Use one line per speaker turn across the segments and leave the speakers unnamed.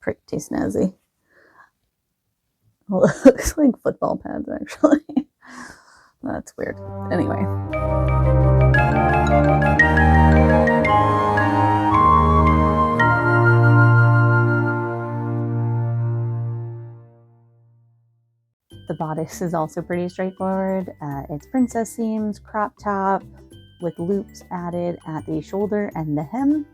pretty snazzy. Well, it looks like football pads, actually. That's weird. Anyway. The bodice is also pretty straightforward. It's princess seams, crop top, with loops added at the shoulder and the hem,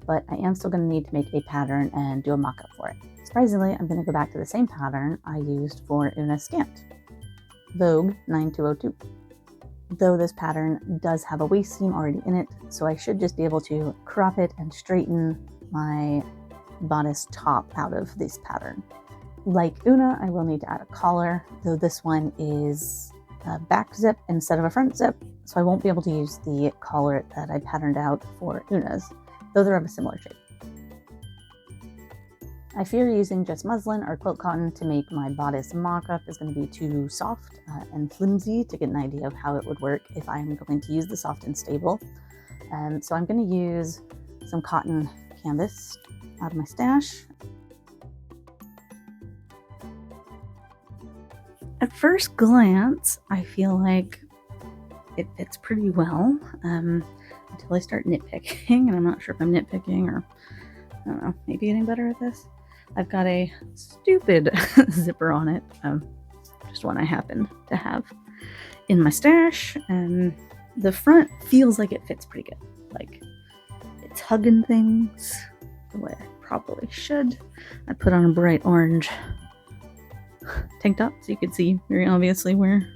but I am still going to need to make a pattern and do a mock-up for it. Surprisingly, I'm going to go back to the same pattern I used for Una's Scant, Vogue 9202. Though this pattern does have a waist seam already in it, so I should just be able to crop it and straighten my bodice top out of this pattern. Like Una, I will need to add a collar, though this one is a back zip instead of a front zip, so I won't be able to use the collar that I patterned out for Una's, though they're of a similar shape. I fear using just muslin or quilt cotton to make my bodice mock-up is going to be too soft and flimsy to get an idea of how it would work if I'm going to use the soft and stable. So I'm going to use some cotton canvas out of my stash. At first glance, I feel like it fits pretty well until I start nitpicking, and I'm not sure if I'm nitpicking or, I don't know, maybe getting better at this. I've got a stupid zipper on it, just one I happen to have in my stash, and the front feels like it fits pretty good. Like, it's hugging things the way I probably should. I put on a bright orange tank top so you could see very obviously where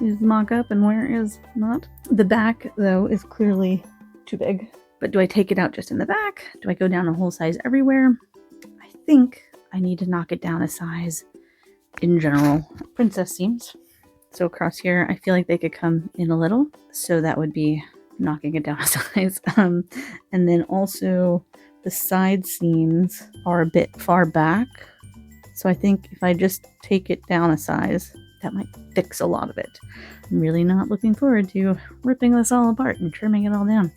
is the mock-up and where is not. The back, though, is clearly too big. But do I take it out just in the back? Do I go down a whole size everywhere? I think I need to knock it down a size in general. Princess seams. So across here, I feel like they could come in a little. So that would be knocking it down a size. And then also the side seams are a bit far back. So I think if I just take it down a size, that might fix a lot of it. I'm really not looking forward to ripping this all apart and trimming it all down.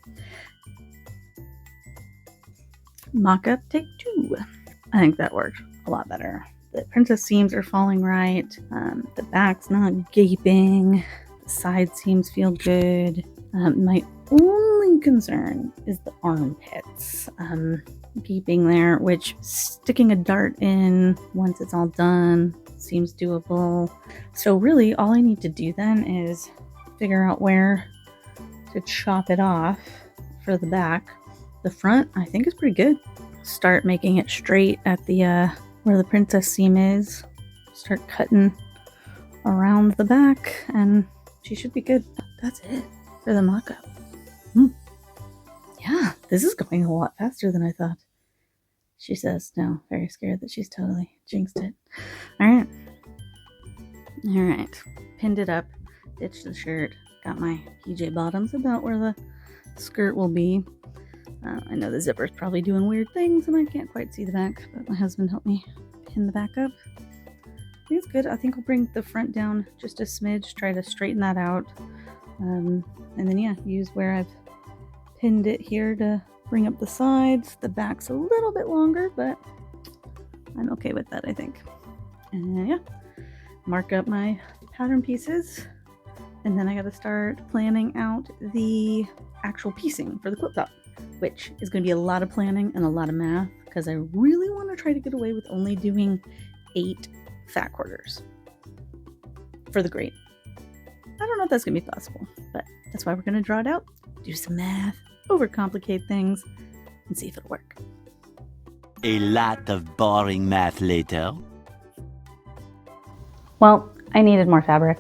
Mock-up take 2. I think that worked a lot better. The princess seams are falling right. The back's not gaping. The side seams feel good. My only concern is the armpits. Gaping there, which sticking a dart in once it's all done seems doable. So really all I need to do then is figure out where to chop it off for the back. The front I think is pretty good. Start making it straight at the where the princess seam is. Start cutting around the back and she should be good. That's it for the mock-up. Yeah, this is going a lot faster than I thought. She says, no, very scared that she's totally jinxed it. All right. Pinned it up, ditched the shirt, got my PJ bottoms about where the skirt will be. I know the zipper's probably doing weird things and I can't quite see the back, but my husband helped me pin the back up. I think it's good. I think I'll bring the front down just a smidge, try to straighten that out. And then, yeah, use where I've pinned it here to bring up the sides. The back's a little bit longer, but I'm okay with that, I think. And yeah, mark up my pattern pieces. And then I got to start planning out the actual piecing for the quilt top, which is going to be a lot of planning and a lot of math because I really want to try to get away with only doing 8 fat quarters for the grate. I don't know if that's going to be possible, but that's why we're going to draw it out, do some math, overcomplicate things, and see if it'll work.
A lot of boring math later.
Well, I needed more fabric.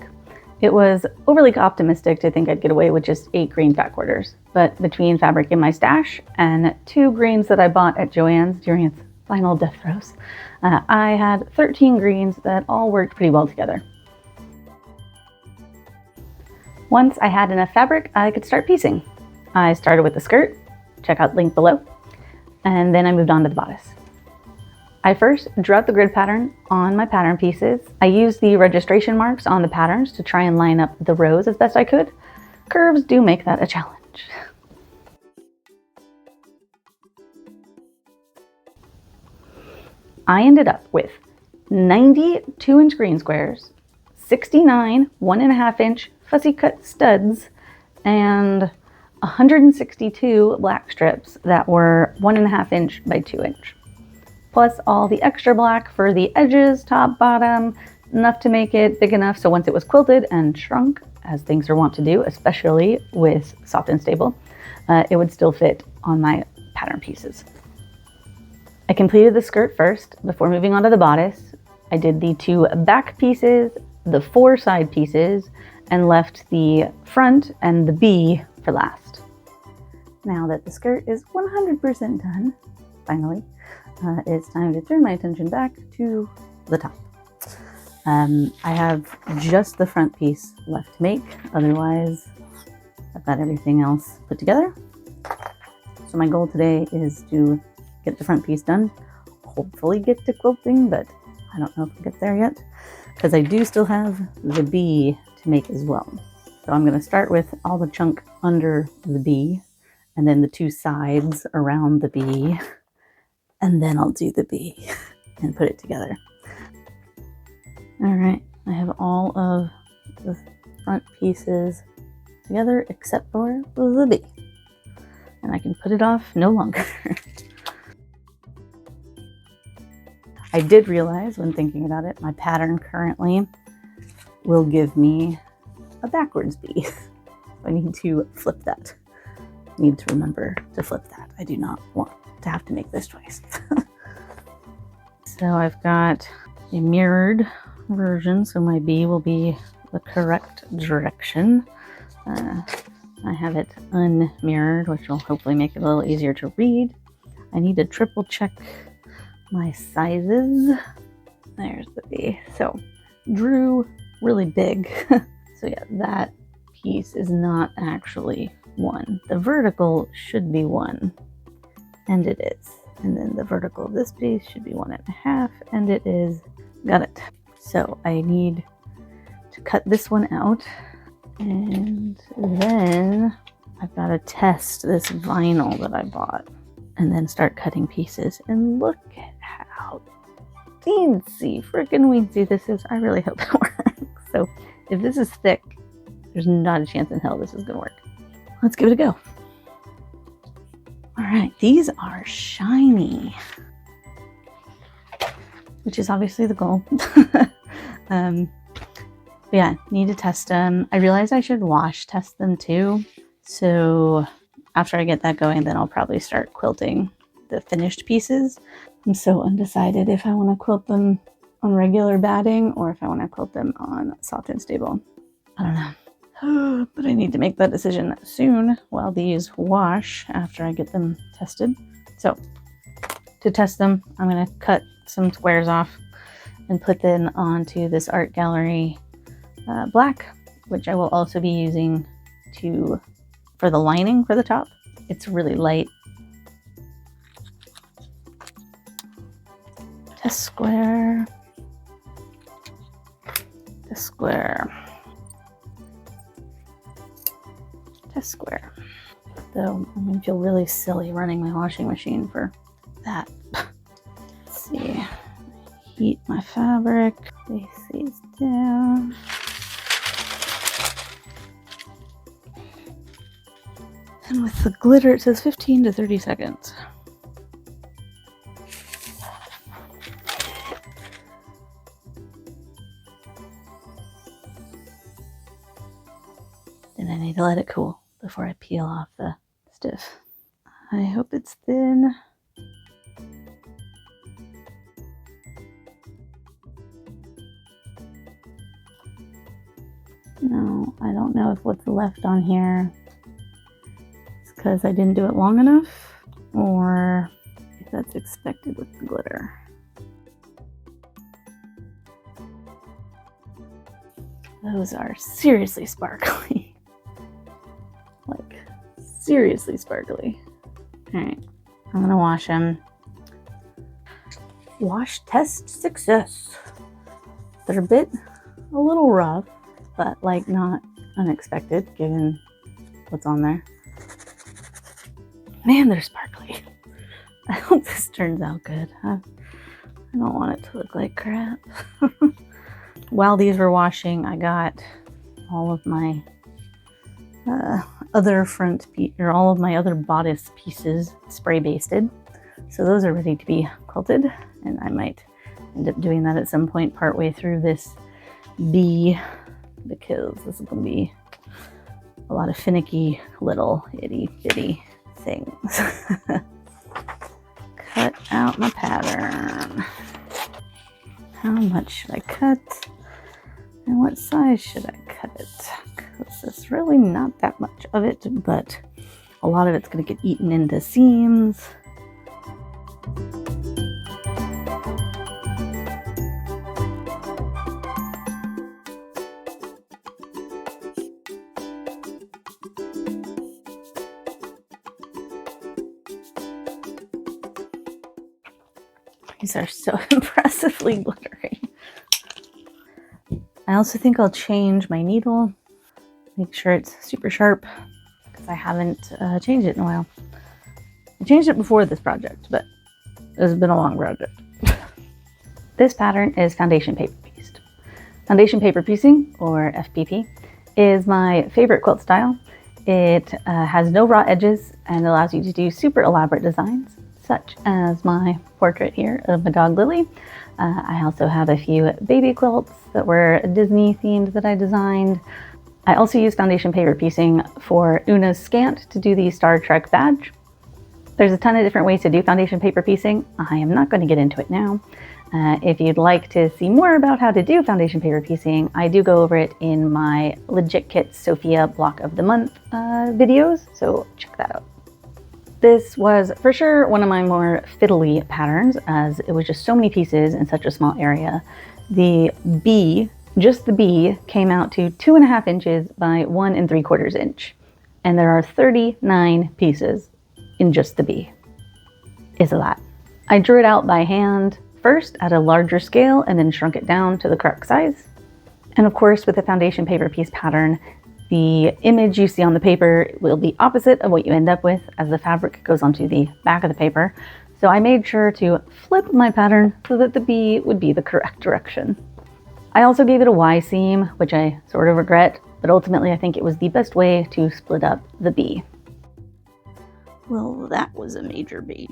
It was overly optimistic to think I'd get away with just 8 green fat quarters, but between fabric in my stash and 2 greens that I bought at Joann's during its final death throes, I had 13 greens that all worked pretty well together. Once I had enough fabric, I could start piecing. I started with the skirt, check out link below, and then I moved on to the bodice. I first drew out the grid pattern on my pattern pieces. I used the registration marks on the patterns to try and line up the rows as best I could. Curves do make that a challenge. I ended up with 90 2-inch green squares, 69 1.5-inch fussy cut studs, and 162 black strips that were 1.5-inch by 2-inch. Plus all the extra black for the edges, top, bottom, enough to make it big enough so once it was quilted and shrunk, as things are wont to do, especially with soft and stable, it would still fit on my pattern pieces. I completed the skirt first before moving on to the bodice. I did the 2 back pieces, the 4 side pieces, and left the front and the B for last. Now that the skirt is 100% done, finally, it's time to turn my attention back to the top. I have just the front piece left to make, otherwise I've got everything else put together. So my goal today is to get the front piece done, hopefully get to quilting, but I don't know if we'll get there yet, because I do still have the B to make as well. So I'm going to start with all the chunk under the B, and then the 2 sides around the B, and then I'll do the B and put it together. All right, I have all of the front pieces together except for the B, and I can put it off no longer. I did realize when thinking about it, my pattern currently will give me a backwards B. I need to flip that. I need to remember to flip that. I do not want to have to make this choice. So I've got a mirrored version, so my B will be the correct direction. I have it unmirrored, which will hopefully make it a little easier to read. I need to triple check my sizes. There's the B. So drew really big. So yeah, that piece is not actually 1. The vertical should be 1, and it is. And then the vertical of this piece should be 1.5, and it is. Got it. So I need to cut this one out, and then I've got to test this vinyl that I bought, and then start cutting pieces. And look at how teensy freaking weensy this is. I really hope it works. So if this is thick, there's not a chance in hell this is gonna work. Let's give it a go. All right, these are shiny, which is obviously the goal. But yeah, need to test them. I realized I should wash test them too. So after I get that going, then I'll probably start quilting the finished pieces. I'm so undecided if I want to quilt them on regular batting or if I want to quilt them on soft and stable. I don't know. But I need to make that decision soon while these wash after I get them tested. So to test them, I'm going to cut some squares off and put them onto this art gallery black, which I will also be using for the lining for the top. It's really light. Test square. Test square. Test square. Though I'm going to feel really silly running my washing machine for that. Let's see. Heat my fabric. Place these down. And with the glitter, it says 15 to 30 seconds. Then I need to let it cool before I peel off the stiff. I hope it's thin. No, I don't know if what's left on here is because I didn't do it long enough, or if that's expected with the glitter. Those are seriously sparkly. Like, seriously sparkly. Alright, I'm gonna wash them. Wash test success. They're a little rough, but like not unexpected given what's on there. Man, they're sparkly. I hope this turns out good. I I don't want it to look like crap. While these were washing, I got all of my other all of my other bodice pieces spray basted. So those are ready to be quilted, and I might end up doing that at some point partway through this bee, because this is going to be a lot of finicky little itty bitty things. Cut out my pattern. How much should I cut? And what size should I cut it? Because it's really not that much of it, but a lot of it's going to get eaten into seams. These are so impressively glittery. I also think I'll change my needle, make sure it's super sharp, because I haven't changed it in a while. I changed it before this project, but it's been a long project. This pattern is foundation paper pieced. Foundation paper piecing, or FPP, is my favorite quilt style. It has no raw edges and allows you to do super elaborate designs, such as my portrait here of my dog Lily. I also have a few baby quilts that were Disney themed that I designed. I also use foundation paper piecing for Una's Scant to do the Star Trek badge. There's a ton of different ways to do foundation paper piecing. I am not going to get into it now. If you'd like to see more about how to do foundation paper piecing, I do go over it in my Legit Kit Sophia Block of the Month videos, so check that out. This was for sure one of my more fiddly patterns, as it was just so many pieces in such a small area. The bee, just the bee, came out to 2.5 inches by 1 3/4 inch. And there are 39 pieces in just the bee. It's a lot. I drew it out by hand first at a larger scale and then shrunk it down to the correct size. And of course, with the foundation paper piece pattern, the image you see on the paper will be opposite of what you end up with as the fabric goes onto the back of the paper. So I made sure to flip my pattern so that the bee would be the correct direction. I also gave it a Y seam, which I sort of regret, but ultimately I think it was the best way to split up the bee. Well, that was a major bee,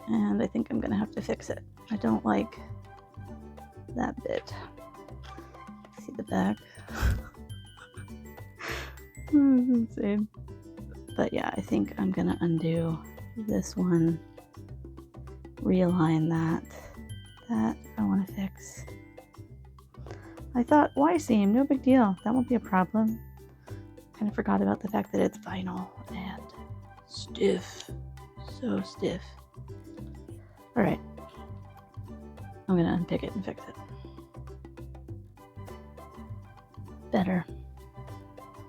and I think I'm gonna have to fix it. I don't like that bit. See the back? That's insane. But yeah, I think I'm gonna undo this one, realign that I want to fix. I thought, Y seam, no big deal, that won't be a problem. Kind of forgot about the fact that it's vinyl and stiff, so stiff. All right, I'm gonna unpick it and fix it. Better.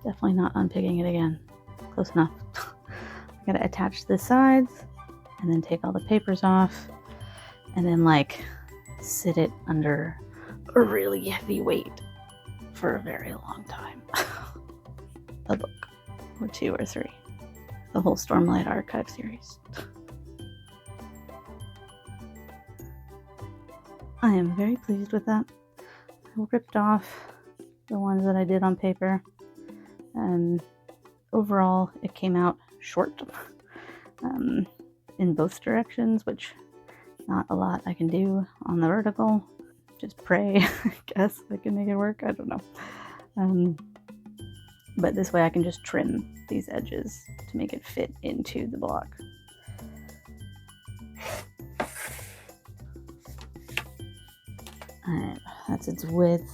Definitely not unpicking it again. Close enough. I gotta attach the sides and then take all the papers off and then like sit it under a really heavy weight for a very long time. A book or 2 or 3. The whole Stormlight Archive series. I am very pleased with that. I ripped off the ones that I did on paper. Overall, it came out short in both directions, which not a lot I can do on the vertical. Just pray, I guess I can make it work. I don't know. But this way I can just trim these edges to make it fit into the block. Alright, that's its width.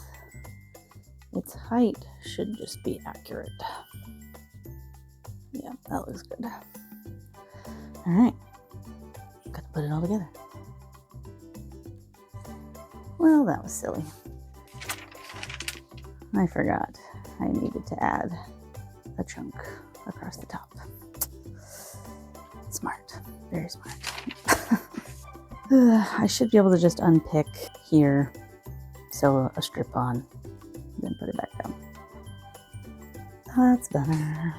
Its height should just be accurate. Yeah, that looks good. Alright, got to put it all together. Well, that was silly. I forgot I needed to add a chunk across the top. Smart, very smart. I should be able to just unpick here, sew a strip on, then put it back down. That's better.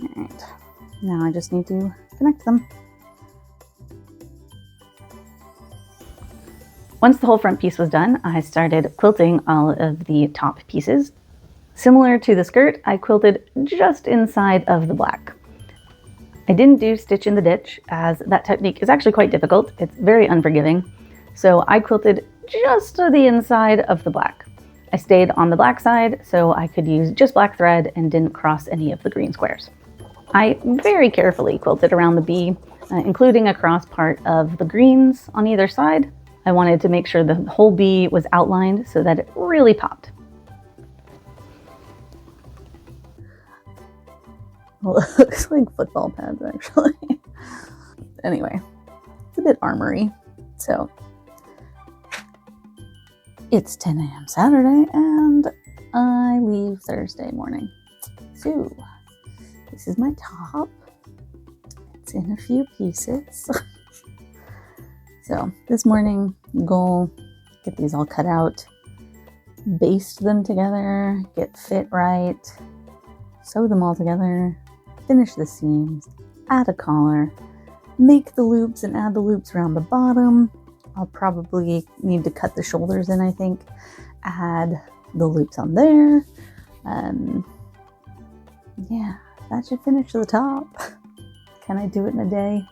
Alright, now I just need to connect them. Once the whole front piece was done, I started quilting all of the top pieces. Similar to the skirt, I quilted just inside of the black. I didn't do stitch in the ditch, as that technique is actually quite difficult. It's very unforgiving. So I quilted just to the inside of the black. I stayed on the black side so I could use just black thread and didn't cross any of the green squares. I very carefully quilted around the bee, including across part of the greens on either side. I wanted to make sure the whole bee was outlined so that it really popped. Well, it looks like football pads, actually. Anyway, it's a bit armory. So, it's 10 a.m. Saturday, and I leave Thursday morning. So, this is my top. It's in a few pieces. So, this morning, goal, get these all cut out, baste them together, get fit right, sew them all together, finish the seams, add a collar, make the loops and add the loops around the bottom. I'll probably need to cut the shoulders in, I think, add the loops on there. Yeah, that should finish the top. Can I do it in a day?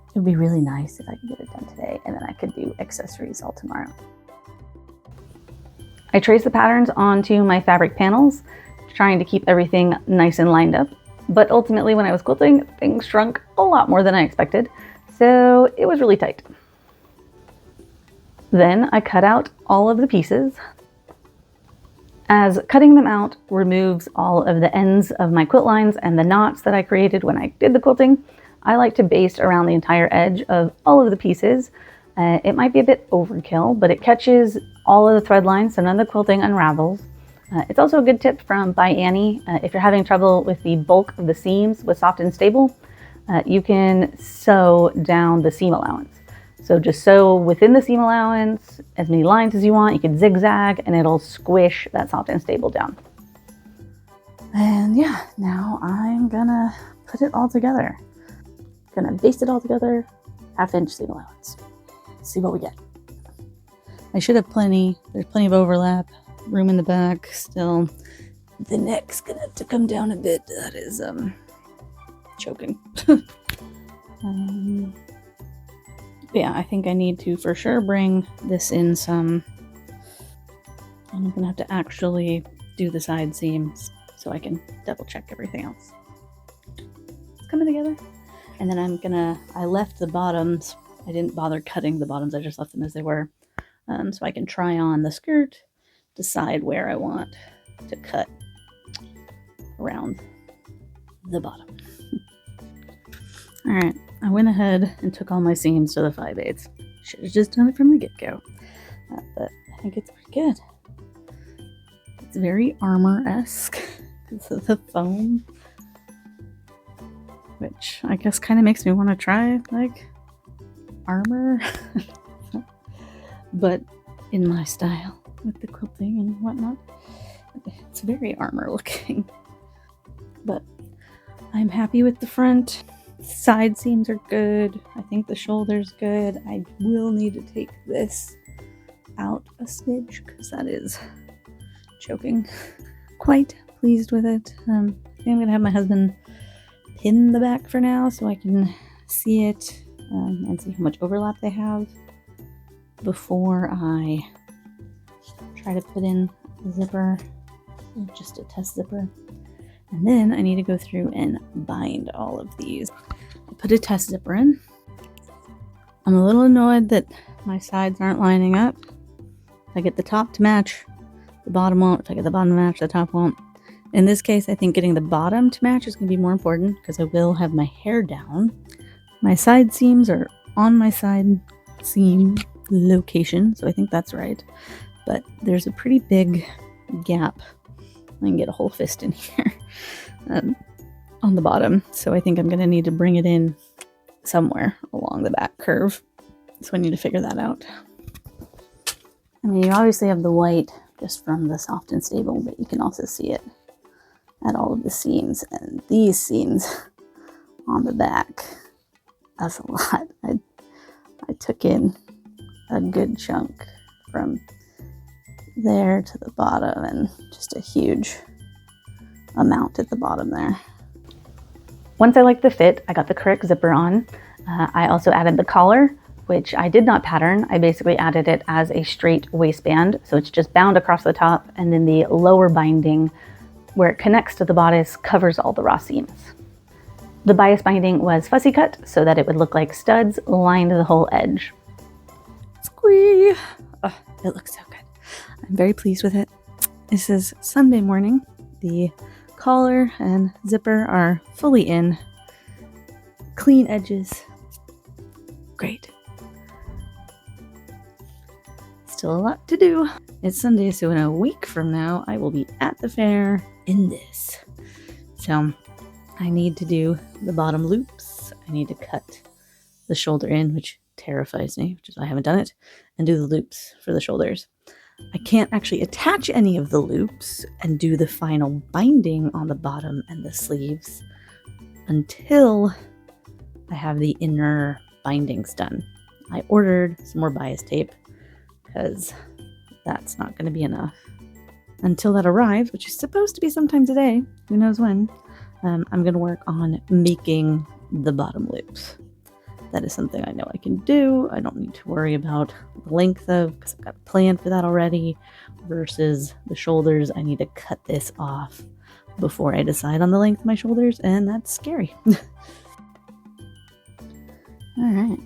It would be really nice if I could get it done today, and then I could do accessories all tomorrow. I traced the patterns onto my fabric panels, trying to keep everything nice and lined up. But ultimately, when I was quilting, things shrunk a lot more than I expected, so it was really tight. Then I cut out all of the pieces, as cutting them out removes all of the ends of my quilt lines and the knots that I created when I did the quilting. I like to baste around the entire edge of all of the pieces. It might be a bit overkill, but it catches all of the thread lines so none of the quilting unravels. It's also a good tip from by Annie. If you're having trouble with the bulk of the seams with soft and stable, you can sew down the seam allowance. So just sew within the seam allowance as many lines as you want. You can zigzag and it'll squish that soft and stable down. And yeah, now I'm gonna put it all together. Gonna baste it all together, 1/2 inch seam allowance. See what we get. I should have there's plenty of overlap, room in the back still. The neck's gonna have to come down a bit. That is choking. Yeah, I think I need to for sure bring this in some. I'm gonna have to actually do the side seams so I can double check everything else. It's coming together. And then I left the bottoms. I didn't bother cutting the bottoms, I just left them as they were. So I can try on the skirt, decide where I want to cut around the bottom. All right, I went ahead and took all my seams to the 5/8. Should have just done it from the get-go, but I think it's pretty good. It's very armor-esque because of the foam, which I guess kind of makes me want to try like armor, but in my style with the quilting and whatnot. It's very armor looking, but I'm happy with the front. Side seams are good. I think the shoulder's good. I will need to take this out a smidge because that is choking. Quite pleased with it. I think I'm gonna have my husband pin the back for now so I can see it and see how much overlap they have before I try to put in a zipper, just a test zipper. And then I need to go through and bind all of these. I put a test zipper in. I'm a little annoyed that my sides aren't lining up. If I get the top to match, the bottom won't. If I get the bottom to match, the top won't. In this case, I think getting the bottom to match is going to be more important because I will have my hair down. My side seams are on my side seam location, so I think that's right. But there's a pretty big gap. I can get a whole fist in here on the bottom. So I think I'm going to need to bring it in somewhere along the back curve. So I need to figure that out. I mean, you obviously have the white just from the soft and stable, but you can also see it at all of the seams. And these seams on the back, that's a lot. I took in a good chunk from there to the bottom, and just a huge amount at the bottom there. Once I liked the fit, I got the correct zipper on. I also added the collar, which I did not pattern. I basically added it as a straight waistband, so it's just bound across the top, and then the lower binding where it connects to the bodice covers all the raw seams. The bias binding was fussy cut so that it would look like studs lined the whole edge. Squee! Oh, it looks so good. I'm very pleased with it. This is Sunday morning. The collar and zipper are fully in. Clean edges. Great. Still a lot to do. It's Sunday, so in a week from now, I will be at the fair in this. So I need to do the bottom loops. I need to cut the shoulder in, which terrifies me, which is why I haven't done it, and do the loops for the shoulders. I can't actually attach any of the loops and do the final binding on the bottom and the sleeves until I have the inner bindings done. I ordered some more bias tape because that's not going to be enough. Until that arrives, which is supposed to be sometime today, who knows when, I'm going to work on making the bottom loops. That is something I know I can do. I don't need to worry about the length of, because I've got a plan for that already, versus the shoulders. I need to cut this off before I decide on the length of my shoulders, and that's scary. All right,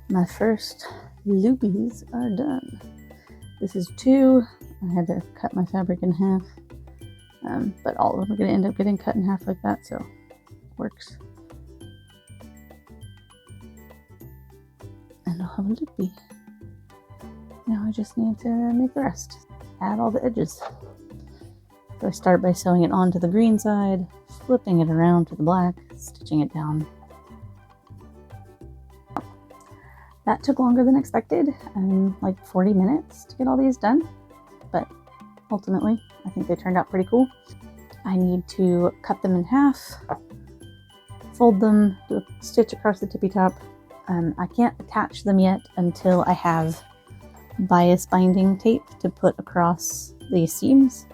my first loopies are done. This is 2. I had to cut my fabric in half, but all of them are going to end up getting cut in half like that, so it works. And I'll have a loopy. Now I just need to make the rest. Add all the edges. So I start by sewing it onto the green side, flipping it around to the black, stitching it down. That took longer than expected, like 40 minutes to get all these done, but ultimately I think they turned out pretty cool. I need to cut them in half, fold them, do a stitch across the tippy top. I can't attach them yet until I have bias binding tape to put across the seams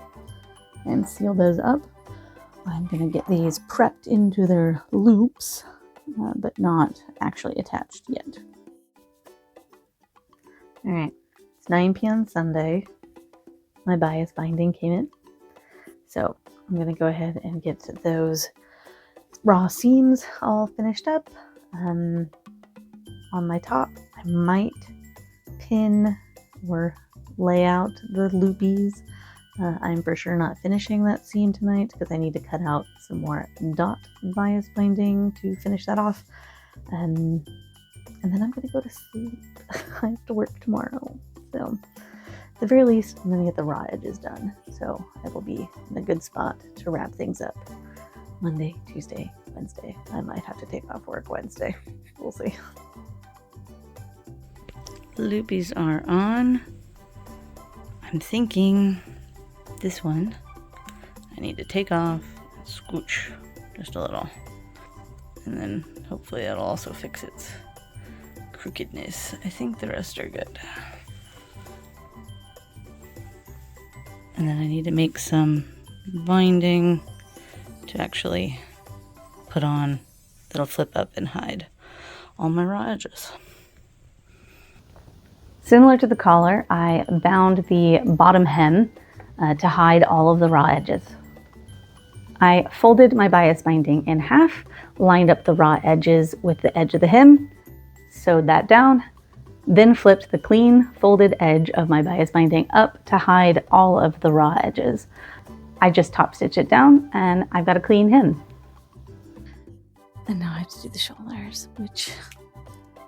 and seal those up. I'm going to get these prepped into their loops, but not actually attached yet. All right, it's 9 p.m. Sunday. My bias binding came in. So I'm going to go ahead and get those raw seams all finished up. On my top, I might pin or lay out the loopies. I'm for sure not finishing that seam tonight because I need to cut out some more dot bias binding to finish that off. And then I'm going to go to sleep. I have to work tomorrow. So at the very least, I'm going to get the raw edges done. So I will be in a good spot to wrap things up Monday, Tuesday, Wednesday. I might have to take off work Wednesday. We'll see. Loopies are on. I'm thinking this one I need to take off and scooch just a little, and then hopefully that'll also fix its crookedness. I think the rest are good. And then I need to make some binding to actually put on that'll flip up and hide all my raw edges. Similar to the collar, I bound the bottom hem to hide all of the raw edges. I folded my bias binding in half, lined up the raw edges with the edge of the hem, sewed that down, then flipped the clean folded edge of my bias binding up to hide all of the raw edges. I just top stitch it down and I've got a clean hem. And now I have to do the shoulders, which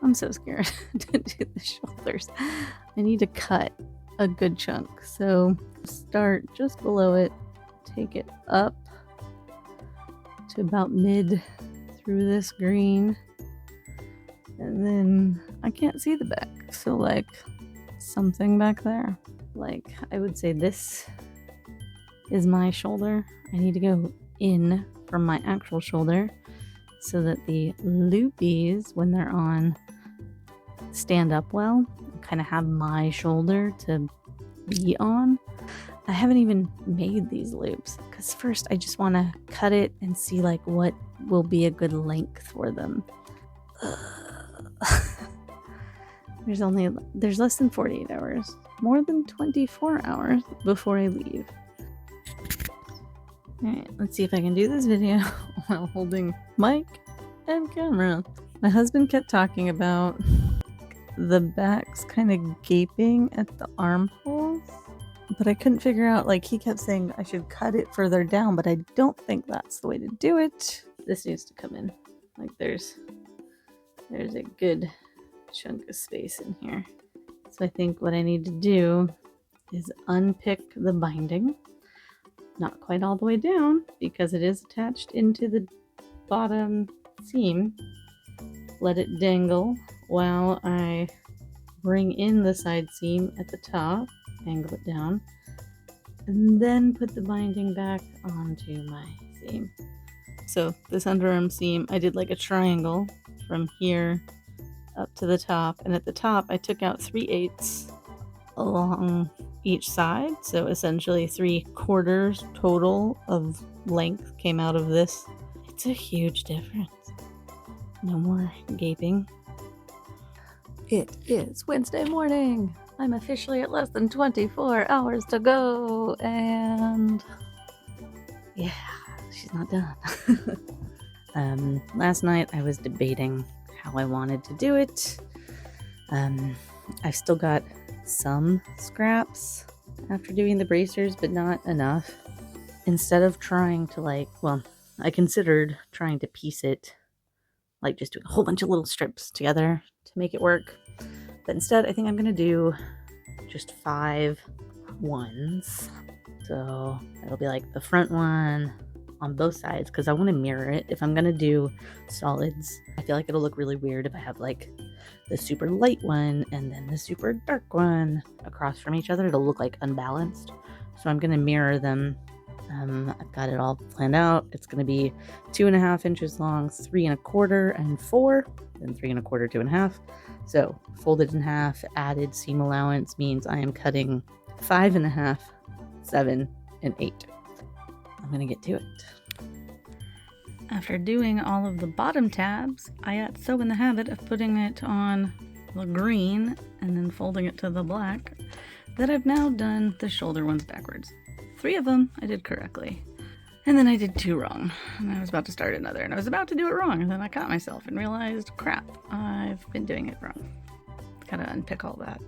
I'm so scared to do the shoulders. I need to cut a good chunk. So start just below it, take it up to about mid through this green. And then I can't see the back. So like something back there. Like I would say this is my shoulder. I need to go in from my actual shoulder so that the loopies, when they're on, stand up well, kind of have my shoulder to be on. I haven't even made these loops because first I just want to cut it and see like what will be a good length for them. There's less than 48 hours, more than 24 hours before I leave. Alright, let's see if I can do this video while holding mic and camera. My husband kept talking about the backs kind of gaping at the armholes, but I couldn't figure out, like, he kept saying I should cut it further down, but I don't think that's the way to do it. This needs to come in. Like, there's a good chunk of space in here. So I think what I need to do is unpick the binding. Not quite all the way down because it is attached into the bottom seam. Let it dangle while I bring in the side seam at the top, angle it down, and then put the binding back onto my seam. So this underarm seam, I did like a triangle from here up to the top, and at the top I took out 3/8 along each side, so essentially 3/4 total of length came out of this. It's a huge difference. No more gaping. It is Wednesday morning. I'm officially at less than 24 hours to go, and yeah, she's not done. Last night I was debating how I wanted to do it. I've still got some scraps after doing the bracers, but not enough. Instead of trying to I considered trying to piece it, like just doing a whole bunch of little strips together to make it work. But instead, I think I'm gonna do just 5 ones. So it'll be like the front one on both sides because I want to mirror it. If I'm gonna do solids, I feel like it'll look really weird if I have like the super light one and then the super dark one across from each other. It'll look like unbalanced. So I'm gonna mirror them. I've got it all planned out. It's gonna be 2.5 inches long, 3 1/4 and 4, then 3 1/4, 2 1/2. So folded in half, added seam allowance means I am cutting 5 1/2, 7, and 8. I'm gonna get to it. After doing all of the bottom tabs, I got so in the habit of putting it on the green and then folding it to the black that I've now done the shoulder ones backwards. 3 of them I did correctly. And then I did 2 wrong. And I was about to start another, and I was about to do it wrong, and then I caught myself and realized, crap, I've been doing it wrong. Gotta unpick all that.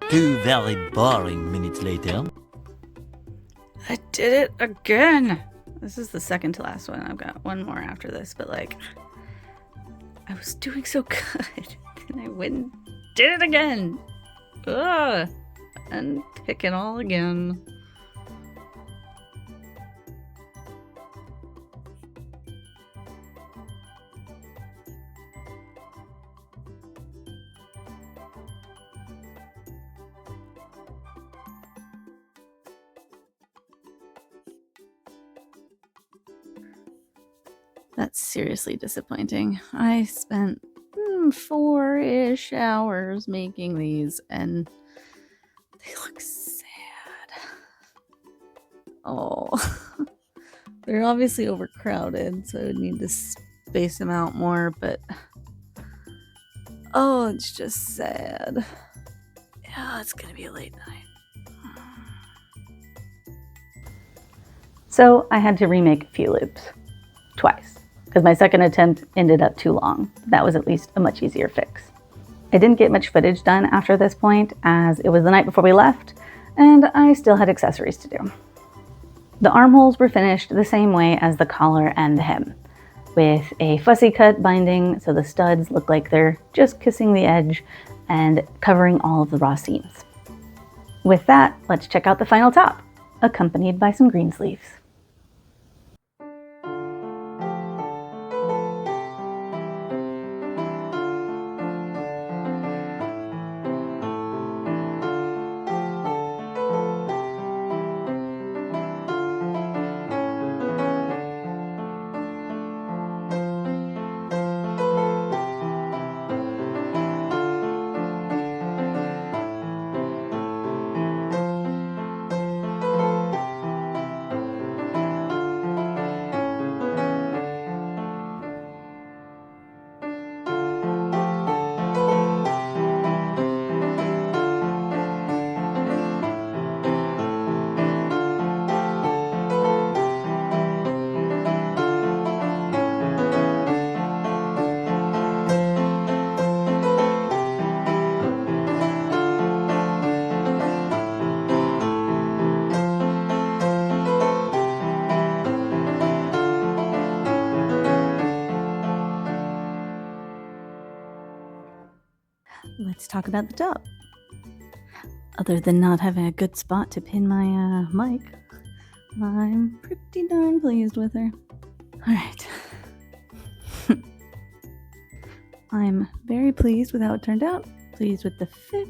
2 very boring minutes later.
I did it again! This is the second to last one. I've got one more after this, but like, I was doing so good. And I went and did it again! Ugh! And pick it all again. That's seriously disappointing. I spent 4-ish hours making these, and they look sad. Oh, they're obviously overcrowded, so I would need to space them out more, but oh, it's just sad. Yeah, it's gonna be a late night. So I had to remake a few loops, twice, because my second attempt ended up too long. That was at least a much easier fix. I didn't get much footage done after this point, as it was the night before we left, and I still had accessories to do. The armholes were finished the same way as the collar and the hem, with a fussy cut binding so the studs look like they're just kissing the edge and covering all of the raw seams. With that, let's check out the final top, accompanied by some green sleeves. let's talk about the top. Other than not having a good spot to pin my mic, I'm pretty darn pleased with her. Alright. I'm very pleased with how it turned out. Pleased with the fit.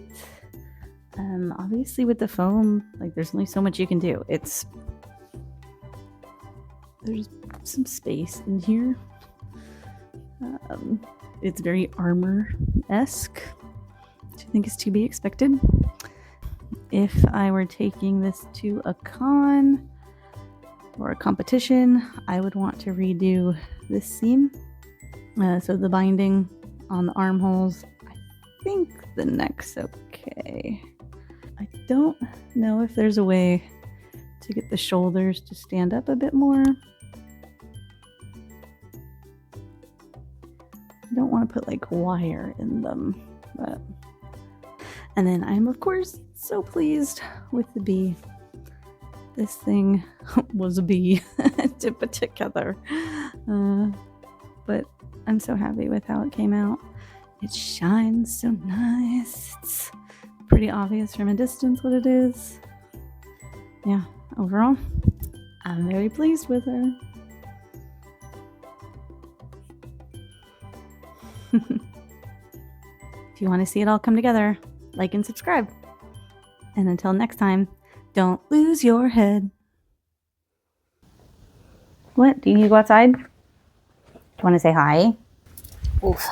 Obviously with the foam, like there's only so much you can do. There's some space in here. It's very armor-esque, which I think is to be expected. If I were taking this to a con or a competition, I would want to redo this seam. So the binding on the armholes, I think the neck's okay. I don't know if there's a way to get the shoulders to stand up a bit more. I don't want to put like wire in them, but... And then I'm of course so pleased with the bee. This thing was a bee to put together. But I'm so happy with how it came out. It shines so nice. It's pretty obvious from a distance what it is. Yeah, overall, I'm very pleased with her. If you want to see it all come together, like and subscribe. And until next time, don't lose your head. What? Do you need to go outside? Do you want to say hi? Oof.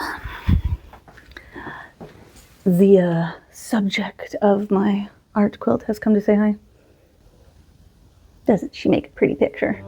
The subject of my art quilt has come to say hi. Doesn't she make a pretty picture?